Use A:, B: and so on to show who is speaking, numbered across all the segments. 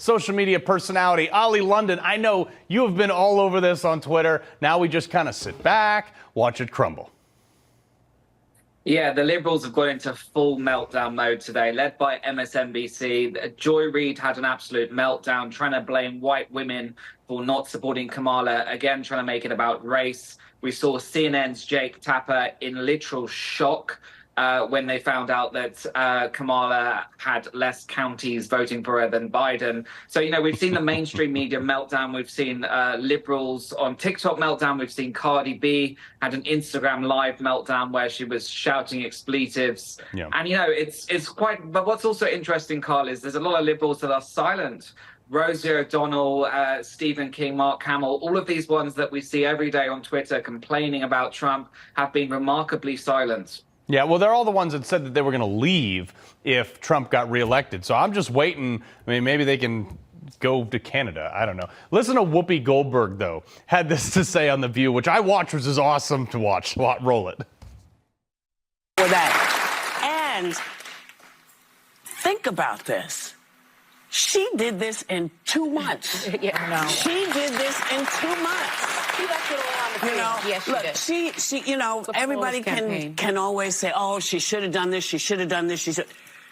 A: social media personality, Ollie London. I know you have been all over this on Twitter. Now we just kind of sit back, watch it crumble.
B: Yeah, the Liberals have gone into full meltdown mode today, led by MSNBC. Joy Reid had an absolute meltdown, trying to blame white women for not supporting Kamala, again, trying to make it about race. We saw CNN's Jake Tapper in literal shock when they found out that Kamala had less counties voting for her than Biden. So, we've seen the mainstream media meltdown. We've seen liberals on TikTok meltdown. We've seen Cardi B had an Instagram live meltdown where she was shouting expletives. Yeah. And, it's quite, but what's also interesting, Carl, is there's a lot of liberals that are silent. Rosie O'Donnell, Stephen King, Mark Hamill, all of these ones that we see every day on Twitter complaining about Trump have been remarkably silent.
A: Yeah, well, they're all the ones that said that they were going to leave if Trump got reelected. So I'm just waiting. I mean, maybe they can go to Canada. I don't know. Listen to Whoopi Goldberg, though, had this to say on The View, which I watched, which is awesome to watch. Roll it.
C: For that. And think about this. She did this in 2 months.
D: Yeah, no.
C: She did this in 2 months.
D: She left it all on the page. Yes, she
C: look,
D: did.
C: she everybody can always say, oh, she should have done this, she should have done this,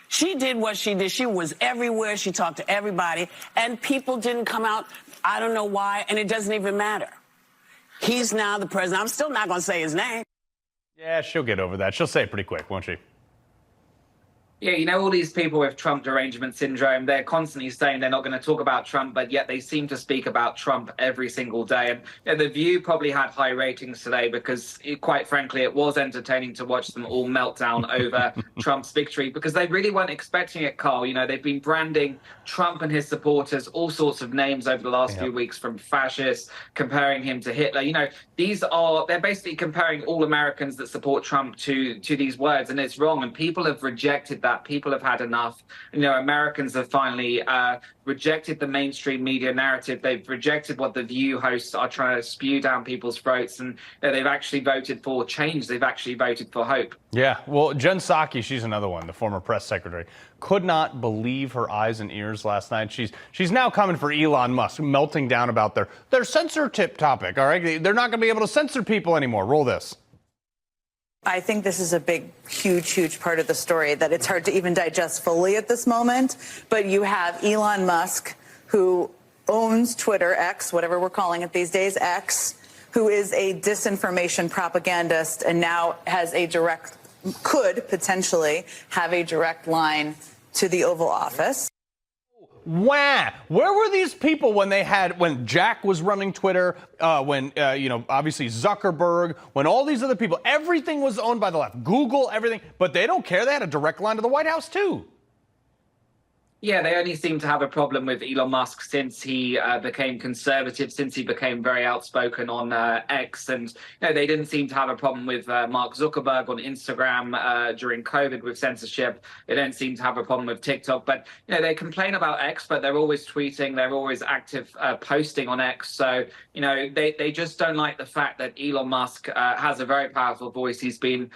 C: she did what she did. She was everywhere, she talked to everybody, and people didn't come out. I don't know why, and it doesn't even matter. He's now the president. I'm still not going to say his name.
A: Yeah, she'll get over that. She'll say it pretty quick, won't she?
B: Yeah, all these people with Trump derangement syndrome, they're constantly saying they're not going to talk about Trump, but yet they seem to speak about Trump every single day. And The View probably had high ratings today because, quite frankly, it was entertaining to watch them all melt down over Trump's victory because they really weren't expecting it, Carl. They've been branding Trump and his supporters all sorts of names over the last few weeks, from fascists, comparing him to Hitler. They're basically comparing all Americans that support Trump to these words, and it's wrong. And people have rejected that. People have had enough. Americans have finally rejected the mainstream media narrative. They've rejected what The View hosts are trying to spew down people's throats, and they've actually voted for change. They've actually voted for hope.
A: Yeah, well, Jen Psaki, she's another one, the former press secretary, could not believe her eyes and ears last night. She's now coming for Elon Musk, melting down about their censorship topic, all right? They're not going to be able to censor people anymore. Roll this.
E: I think this is a big, huge part of the story that it's hard to even digest fully at this moment. But you have Elon Musk, who owns Twitter, X, whatever we're calling it these days, X, who is a disinformation propagandist and now has could potentially have a direct line to the Oval Office.
A: Wow. Where were these people when Jack was running Twitter, when obviously Zuckerberg, when all these other people, everything was owned by the left, Google, everything, but they don't care. They had a direct line to the White House too.
B: Yeah, they only seem to have a problem with Elon Musk since he became conservative, since he became very outspoken on X. And they didn't seem to have a problem with Mark Zuckerberg on Instagram during COVID with censorship. They don't seem to have a problem with TikTok. But they complain about X, but they're always tweeting. They're always active posting on X. So, they just don't like the fact that Elon Musk has a very powerful voice. He's been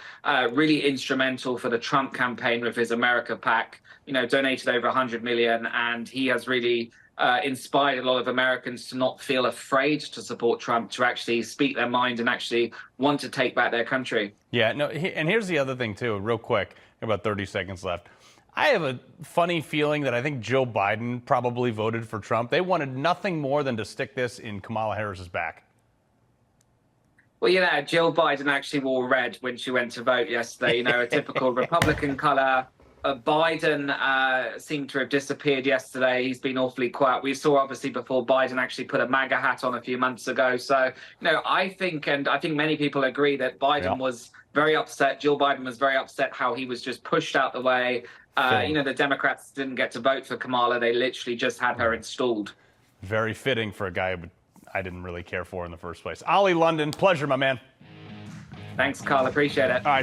B: really instrumental for the Trump campaign with his America PAC. Donated over 100 million, and he has really inspired a lot of Americans to not feel afraid to support Trump, to actually speak their mind and actually want to take back their country.
A: Yeah, no, and here's the other thing too, real quick, about 30 seconds left. I have a funny feeling that I think Joe Biden probably voted for Trump. They wanted nothing more than to stick this in Kamala Harris's back.
B: Well, Jill Biden actually wore red when she went to vote yesterday, a typical Republican color. Biden seemed to have disappeared yesterday. He's been awfully quiet. We saw, obviously, before Biden actually put a MAGA hat on a few months ago. So, I think many people agree that Biden was very upset. Jill Biden was very upset how he was just pushed out the way. The Democrats didn't get to vote for Kamala. They literally just had her installed.
A: Very fitting for a guy I didn't really care for in the first place. Ollie London, pleasure, my man.
B: Thanks, Carl. Appreciate it.
A: All right.